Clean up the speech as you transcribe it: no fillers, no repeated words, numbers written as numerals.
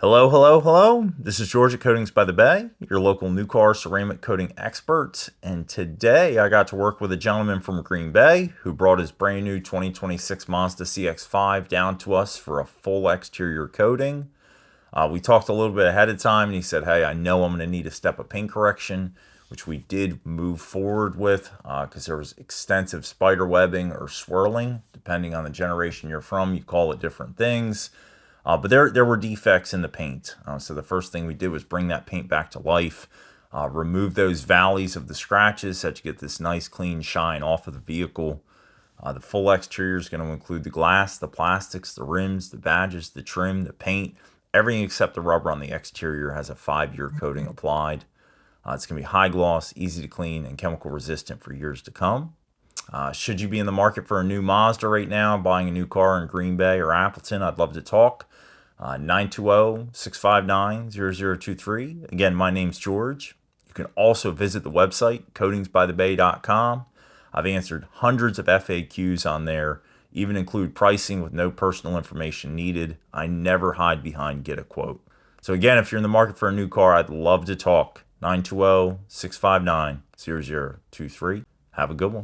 Hello, hello, hello. This is George at Coatings by the Bay, your local new car ceramic coating expert. And today I got to work with a gentleman from Green Bay who brought his brand new 2026 Mazda CX-5 down to us for a full exterior coating. We talked a little bit ahead of time and he said, hey, I know I'm going to need a step of paint correction, which we did move forward with because there was extensive spider webbing or swirling. Depending on the generation you're from, you call it different things. But there were defects in the paint. So the first thing we did was bring that paint back to life, remove those valleys of the scratches so that you get this nice clean shine off of the vehicle. The full exterior is going to include the glass, the plastics, the rims, the badges, the trim, the paint. Everything except the rubber on the exterior has a 5-year coating applied. It's going to be high gloss, easy to clean, and chemical resistant for years to come. Should you be in the market for a new Mazda right now, buying a new car in Green Bay or Appleton, I'd love to talk. 920-659-0023. Again, my name's George. You can also visit the website, coatingsbythebay.com. I've answered hundreds of FAQs on there, even include pricing with no personal information needed. I never hide behind get a quote. So again, if you're in the market for a new car, I'd love to talk. 920-659-0023. Have a good one.